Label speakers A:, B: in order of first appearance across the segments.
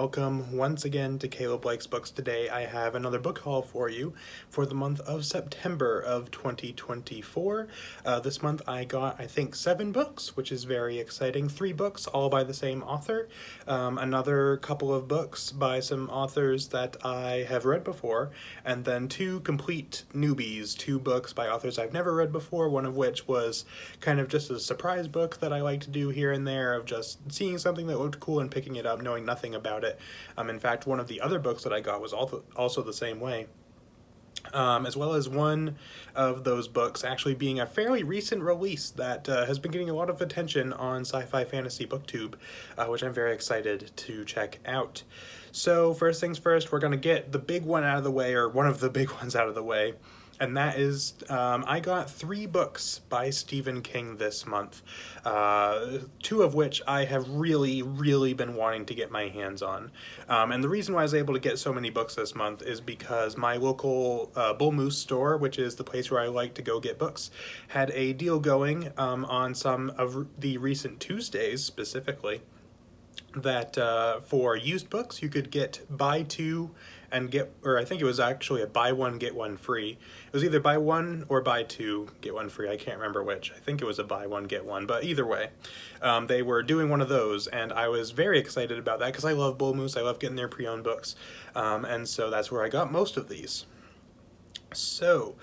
A: welcome once again to Caleb Likes Books. Today I have another book haul for you for the month of September of 2024. This month I got, I think, 7 books, which is very exciting. 3 books, all by the same author. Another couple of books by some authors that I have read before, and then 2 complete newbies, 2 books by authors I've never read before, one of which was kind of just a surprise book that I like to do here and there, of just seeing something that looked cool and picking it up, knowing nothing about it. In fact, one of the other books that I got was also the same way. As well as one of those books actually being a fairly recent release that has been getting a lot of attention on Sci-Fi Fantasy BookTube, which I'm very excited to check out. So first things first, we're going to get the big one out of the way, or one of the big ones out of the way. And that is, I got 3 books by Stephen King this month, 2 of which I have really been wanting to get my hands on. And the reason why I was able to get so many books this month is because my local Bull Moose store, which is the place where I like to go get books, had a deal going on some of the recent Tuesdays specifically, that for used books you could get buy 2 and get, or I think it was actually a buy 1 get 1 free. It was either buy 1 or buy 2 get 1 free. I can't remember which. I think it was a buy 1 get 1, but either way, they were doing one of those, and I was very excited about that because I love Bull Moose. I love getting their pre-owned books, and so that's where I got most of these. So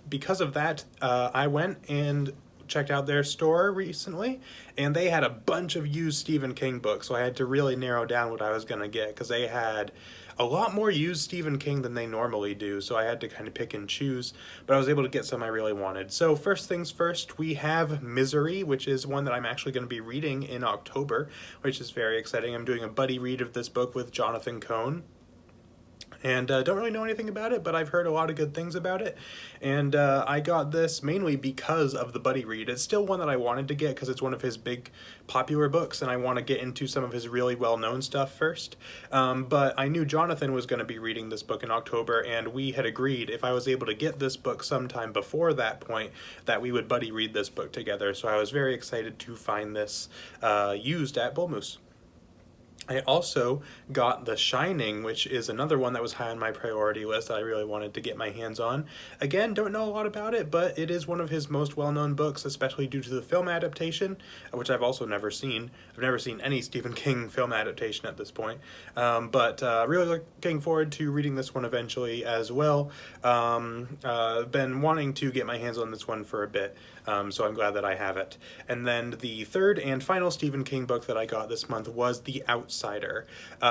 A: because of that, I went and checked out their store recently, and they had a bunch of used Stephen King books, so I had to really narrow down what I was going to get, because they had a lot more used Stephen King than they normally do, so I had to kind of pick and choose, but I was able to get some I really wanted. So first things first, we have Misery, which is one that I'm actually going to be reading in October, which is very exciting. I'm doing a buddy read of this book with Jonathan Cohn. And don't really know anything about it, but I've heard a lot of good things about it, and I got this mainly because of the buddy read. It's still one that I wanted to get because it's one of his big popular books, and I want to get into some of his really well-known stuff first, but I knew Jonathan was going to be reading this book in October, and we had agreed if I was able to get this book sometime before that point that we would buddy read this book together, so I was very excited to find this used at Bull Moose. I also got The Shining, which is another one that was high on my priority list that I really wanted to get my hands on. Again, don't know a lot about it, but it is one of his most well-known books, especially due to the film adaptation, which I've also never seen. I've never seen any Stephen King film adaptation at this point, but really looking forward to reading this one eventually as well. Been wanting to get my hands on this one for a bit, so I'm glad that I have it. And then the third and final Stephen King book that I got this month was The Outsider.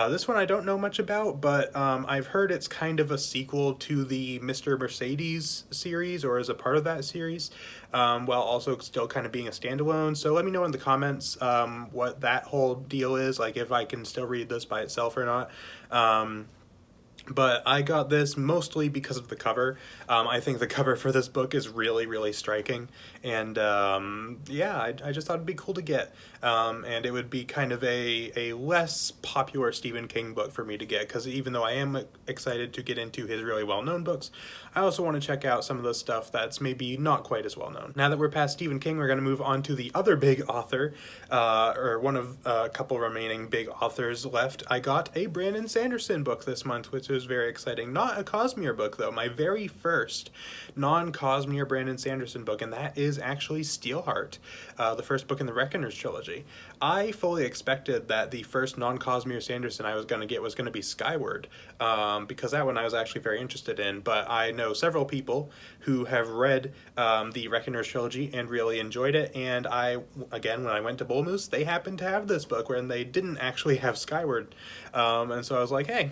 A: This one I don't know much about, but I've heard it's kind of a sequel to the Mr. Mercedes series, or is a part of that series, while also still kind of being a standalone. So let me know in the comments what that whole deal is, like if I can still read this by itself or not. But I got this mostly because of the cover. I think the cover for this book is really striking, and yeah, I just thought it'd be cool to get, and it would be kind of a less popular Stephen King book for me to get, because even though I am excited to get into his really well-known books, I also want to check out some of the stuff that's maybe not quite as well-known. Now that we're past Stephen King, we're going to move on to the other big author, or one of a couple remaining big authors left. I got a Brandon Sanderson book this month, which was very exciting. Not a Cosmere book, though. My very first non-Cosmere Brandon Sanderson book, and that is actually Steelheart, the first book in the Reckoners trilogy. I fully expected that the first non-Cosmere Sanderson I was going to get was going to be Skyward, because that one I was actually very interested in, but I know several people who have read the Reckoners trilogy and really enjoyed it, and again, when I went to Bull Moose, they happened to have this book when they didn't actually have Skyward, and so I was like, hey,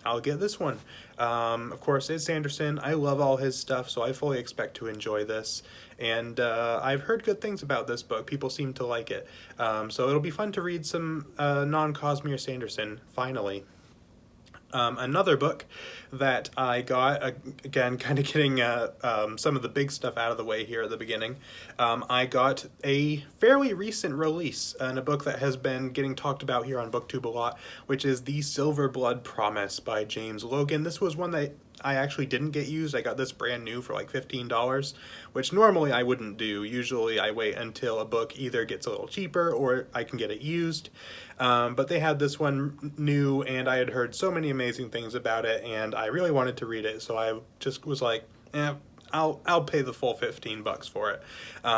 A: I'll get this one. Of course, it's Sanderson. I love all his stuff, so I fully expect to enjoy this. And I've heard good things about this book. People seem to like it. So it'll be fun to read some non-Cosmere Sanderson, finally. Another book that I got, again, kind of getting some of the big stuff out of the way here at the beginning, I got a fairly recent release, and a book that has been getting talked about here on BookTube a lot, which is The Silver Blood Promise by James Logan. This was one that I actually didn't get used. I got this brand new for like $15, which normally I wouldn't do. Usually I wait until a book either gets a little cheaper or I can get it used. But they had this one new, and I had heard so many amazing things about it, and I really wanted to read it, so I just was like, I'll pay the full $15 for it.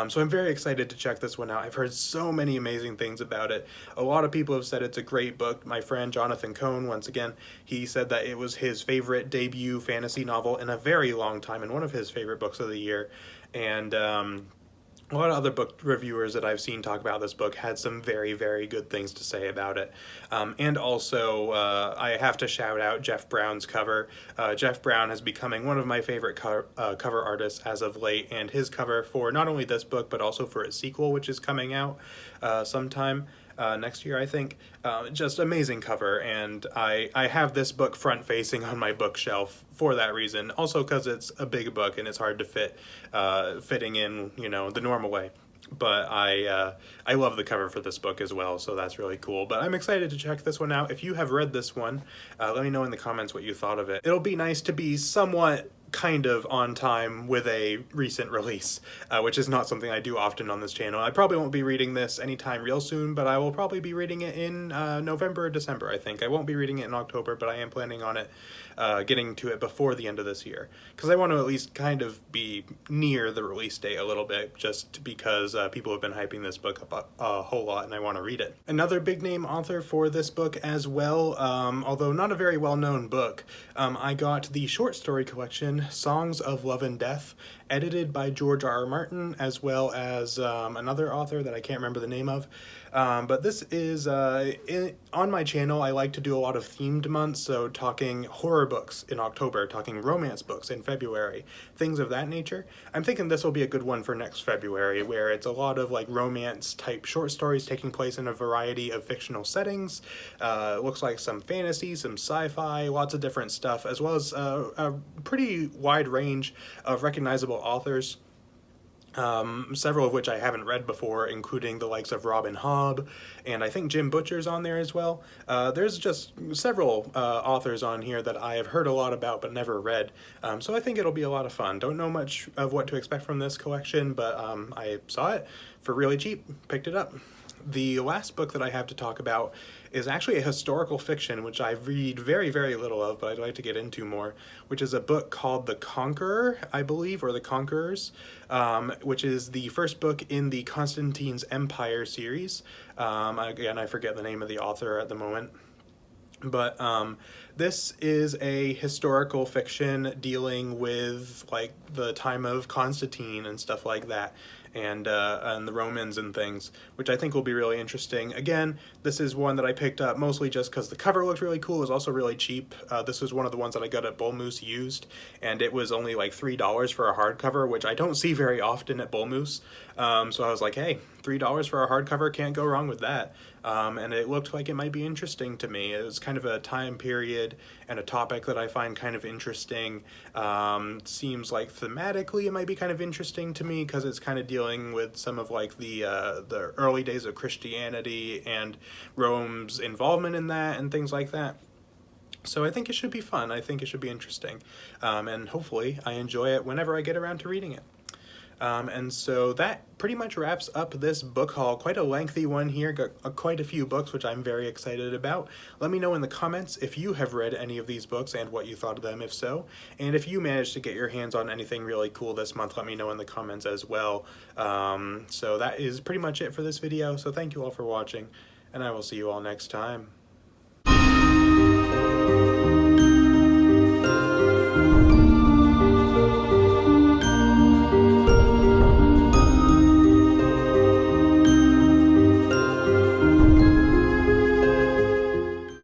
A: So I'm very excited to check this one out. I've heard so many amazing things about it. A lot of people have said it's a great book. My friend Jonathan Cohn, once again, he said that it was his favorite debut fantasy novel in a very long time and one of his favorite books of the year. And a lot of other book reviewers that I've seen talk about this book had some very, very good things to say about it. And also, I have to shout out Jeff Brown's cover. Jeff Brown is becoming one of my favorite cover artists as of late, and his cover for not only this book, but also for its sequel, which is coming out sometime next year, I think. Just amazing cover, and I have this book front facing on my bookshelf for that reason. Also because it's a big book and it's hard to fitting in, you know, the normal way. But I love the cover for this book as well, so that's really cool. But I'm excited to check this one out. If you have read this one, let me know in the comments what you thought of it. It'll be nice to be somewhat kind of on time with a recent release, which is not something I do often on this channel. I probably won't be reading this anytime real soon, but I will probably be reading it in November or December, I think. I won't be reading it in October, but I am planning on it getting to it before the end of this year, because I want to at least kind of be near the release date a little bit, just because people have been hyping this book up a whole lot and I want to read it. Another big name author for this book as well, although not a very well-known book, I got the short story collection Songs of Love and Death, edited by George R.R. Martin, as well as another author that I can't remember the name of. But this is, on my channel, I like to do a lot of themed months, so talking horror books in October, talking romance books in February, things of that nature. I'm thinking this will be a good one for next February, where it's a lot of like romance type short stories taking place in a variety of fictional settings. Looks like some fantasy, some sci-fi, lots of different stuff, as well as a pretty wide range of recognizable authors. Several of which I haven't read before, including the likes of Robin Hobb, and I think Jim Butcher's on there as well. There's just several authors on here that I have heard a lot about but never read, so I think it'll be a lot of fun. Don't know much of what to expect from this collection, but I saw it for really cheap, picked it up. The last book that I have to talk about is actually a historical fiction, which I read very, very little of, but I'd like to get into more, which is a book called The Conqueror, I believe, or The Conquerors, which is the first book in the Constantine's Empire series. Again, I forget the name of the author at the moment. But this is a historical fiction dealing with like the time of Constantine and stuff like that, and the Romans and things, which I think will be really interesting. Again, this is one that I picked up mostly just because the cover looked really cool. It was also really cheap. This was one of the ones that I got at Bull Moose used, and it was only like $3 for a hardcover, which I don't see very often at Bull Moose. So I was like, hey, $3 for a hardcover, can't go wrong with that. And it looked like it might be interesting to me. It was kind of a time period and a topic that I find kind of interesting. Seems like thematically it might be kind of interesting to me because it's kind of dealing with some of like the early days of Christianity and Rome's involvement in that and things like that. So I think it should be fun. I think it should be interesting. And hopefully I enjoy it whenever I get around to reading it. And so that pretty much wraps up this book haul. Quite a lengthy one here, got quite a few books, which I'm very excited about. Let me know in the comments if you have read any of these books and what you thought of them, if so. And if you managed to get your hands on anything really cool this month, let me know in the comments as well. So that is pretty much it for this video. So thank you all for watching, and I will see you all next time.